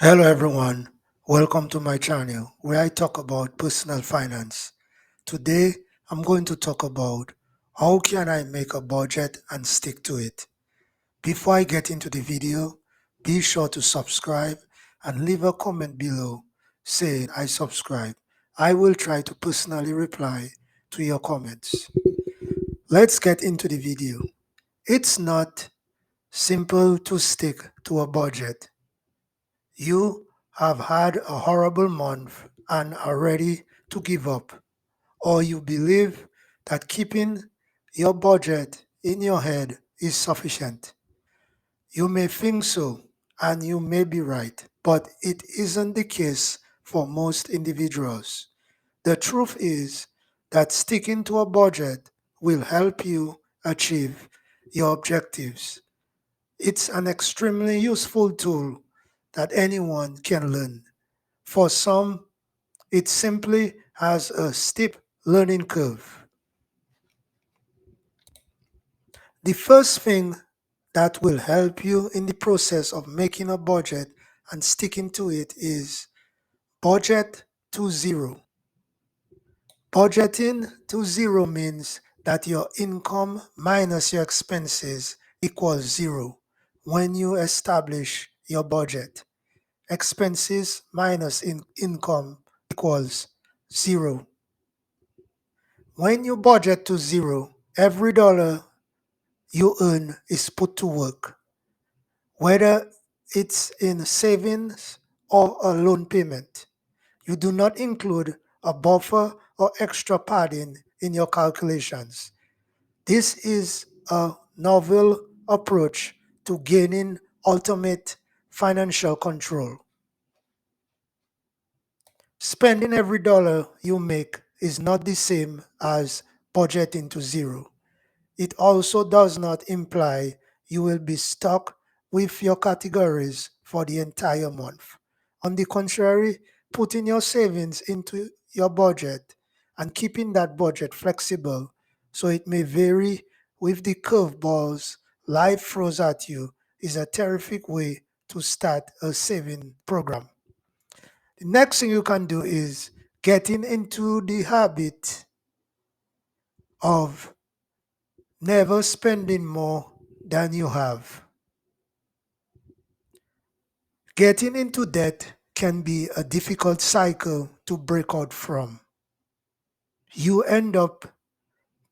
Hello everyone, welcome to my channel where I talk about personal finance. Today I'm going to talk about how can I make a budget and stick to it. Before I get into the video, be sure to subscribe and leave a comment below saying I subscribe. I will try to personally reply to your comments. Let's get into the video. It's not simple to stick to a budget. You have had a horrible month and are ready to give up, or you believe that keeping your budget in your head is sufficient. You may think so, and you may be right, but it isn't the case for most individuals. The truth is that sticking to a budget will help you achieve your objectives. It's an extremely useful tool that anyone can learn. For some, it simply has a steep learning curve. The first thing that will help you in the process of making a budget and sticking to it is budget to zero. Budgeting to zero means that your income minus your expenses equals zero when you establish your budget. Expenses minus income equals zero. When you budget to zero, every dollar you earn is put to work, whether it's in savings or a loan payment. You do not include a buffer or extra padding in your calculations. This is a novel approach to gaining ultimate financial control. Spending every dollar you make is not the same as budgeting to zero. It also does not imply you will be stuck with your categories for the entire month. On the contrary, putting your savings into your budget and keeping that budget flexible so it may vary with the curveballs life throws at you is a terrific way to start a saving program. The next thing you can do is getting into the habit of never spending more than you have. Getting into debt can be a difficult cycle to break out from. You end up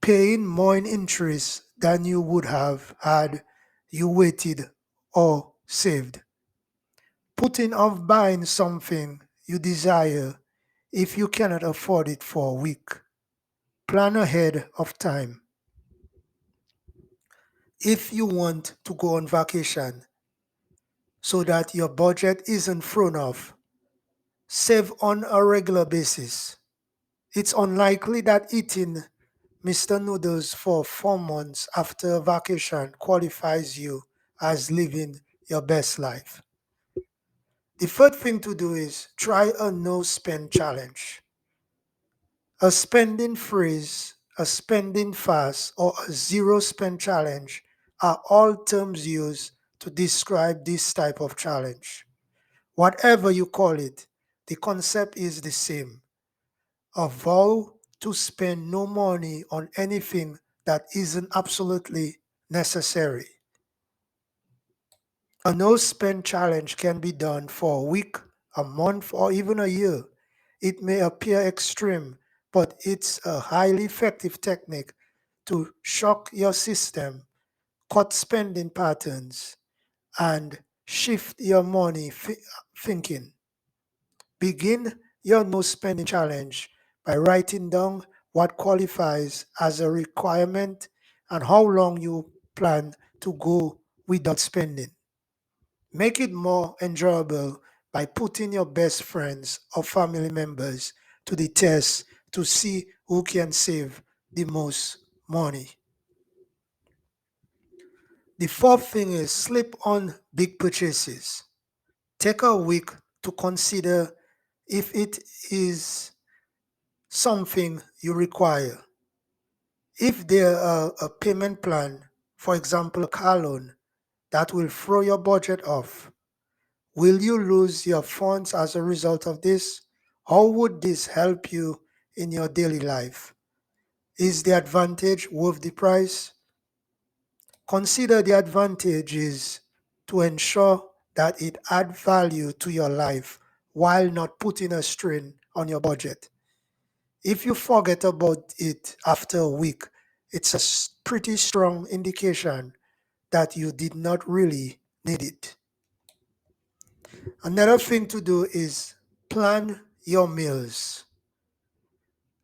paying more in interest than you would have had you waited or saved. Putting off buying something you desire if you cannot afford it for a week. Plan ahead of time. If you want to go on vacation so that your budget isn't thrown off, save on a regular basis. It's unlikely that eating Mr. Noodles for 4 months after a vacation qualifies you as living your best life. The third thing to do is try a no spend challenge. A spending freeze, a spending fast, or a zero spend challenge are all terms used to describe this type of challenge. Whatever you call it, the concept is the same. A vow to spend no money on anything that isn't absolutely necessary. A no spend challenge can be done for a week, a month, or even a year. It may appear extreme, but it's a highly effective technique to shock your system, cut spending patterns, and shift your money thinking. Begin your no spending challenge by writing down what qualifies as a requirement and how long you plan to go without spending. Make it more enjoyable by putting your best friends or family members to the test to see who can save the most money. The fourth thing is sleep on big purchases. Take a week to consider if it is something you require. If there are a payment plan, for example, a car loan, that will throw your budget off, Will you lose your funds as a result of this? How would this help you in your daily life? Is the advantage worth the price? Consider the advantages to ensure that it adds value to your life while not putting a strain on your budget. If you forget about it after a week, it's a pretty strong indication that you did not really need it. Another thing to do is plan your meals.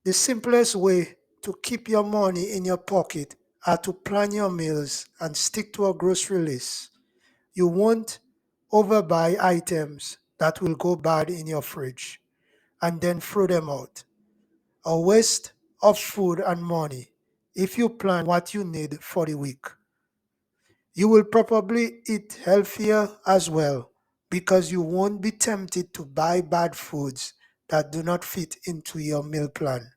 The simplest way to keep your money in your pocket are to plan your meals and stick to a grocery list. You won't overbuy items that will go bad in your fridge and then throw them out. A waste of food and money if you plan what you need for the week. You will probably eat healthier as well because you won't be tempted to buy bad foods that do not fit into your meal plan.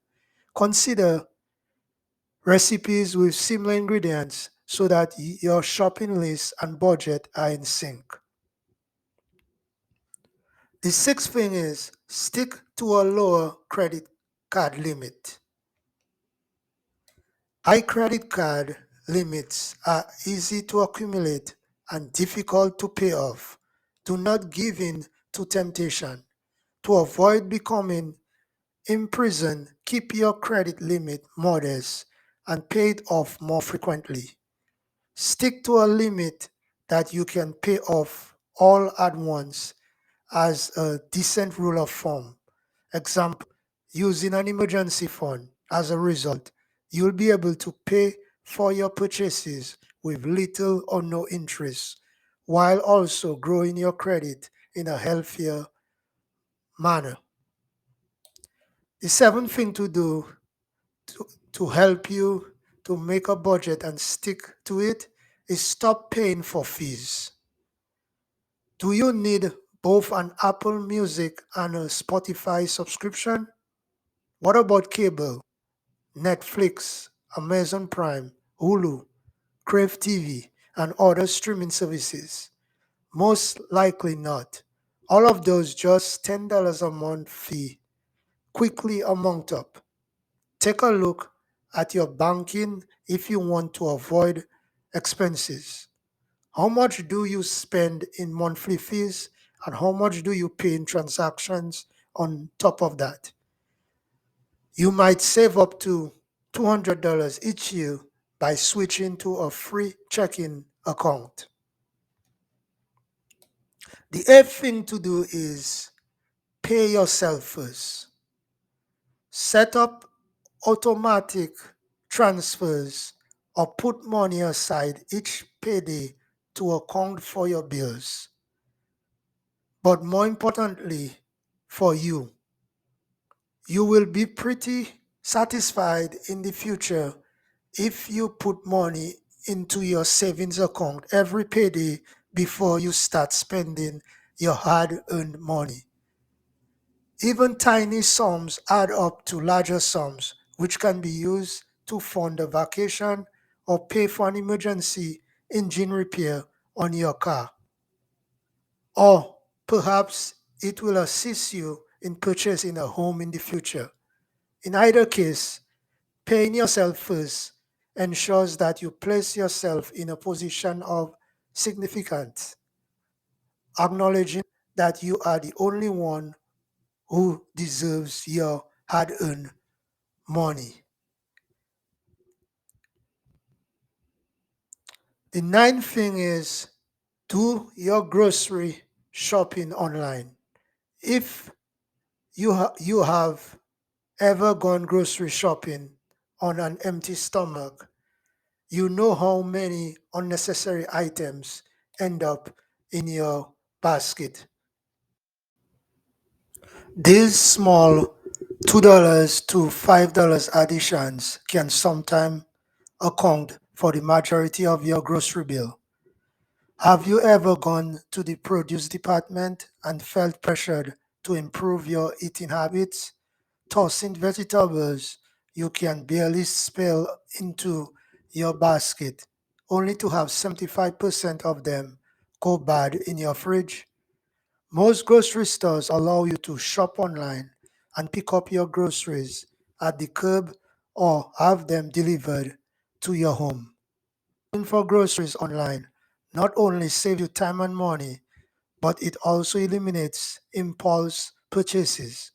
Consider recipes with similar ingredients so that your shopping list and budget are in sync. The sixth thing is stick to a lower credit card limit. High credit card limits are easy to accumulate and difficult to pay off. Do not give in to temptation. To avoid becoming imprisoned, keep your credit limit modest and pay it off more frequently. Stick to a limit that you can pay off all at once as a decent rule of thumb. Example, using an emergency fund. As a result, you'll be able to pay for your purchases with little or no interest, while also growing your credit in a healthier manner. The seventh thing to do to help you to make a budget and stick to it is stop paying for fees. Do you need both an Apple Music and a Spotify subscription? What about cable, Netflix, Amazon Prime, Hulu, Crave TV, and other streaming services? Most likely not. All of those just $10 a month fee quickly amount up. Take a look at your banking if you want to avoid expenses. How much do you spend in monthly fees and how much do you pay in transactions on top of that? You might save up to $200 each year by switching to a free checking account. The eighth thing to do is pay yourself first. Set up automatic transfers or put money aside each payday to account for your bills. But more importantly, for you, you will be pretty satisfied in the future if you put money into your savings account every payday before you start spending your hard earned money. Even tiny sums add up to larger sums, which can be used to fund a vacation or pay for an emergency engine repair on your car. Or perhaps it will assist you in purchasing a home in the future. In either case, paying yourself first ensures that you place yourself in a position of significance, acknowledging that you are the only one who deserves your hard earned money. The ninth thing is do your grocery shopping online. If you have ever gone grocery shopping on an empty stomach, you know how many unnecessary items end up in your basket. These small $2 to $5 additions can sometimes account for the majority of your grocery bill. Have you ever gone to the produce department and felt pressured to improve your eating habits? Tossing vegetables you can barely spill into your basket, only to have 75% of them go bad in your fridge? Most grocery stores allow you to shop online and pick up your groceries at the curb or have them delivered to your home. Shopping for groceries online not only saves you time and money, but it also eliminates impulse purchases.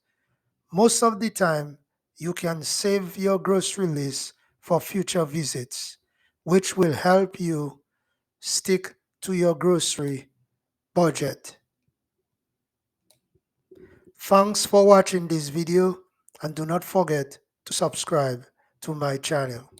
Most of the time, you can save your grocery list for future visits, which will help you stick to your grocery budget. Thanks for watching this video and do not forget to subscribe to my channel.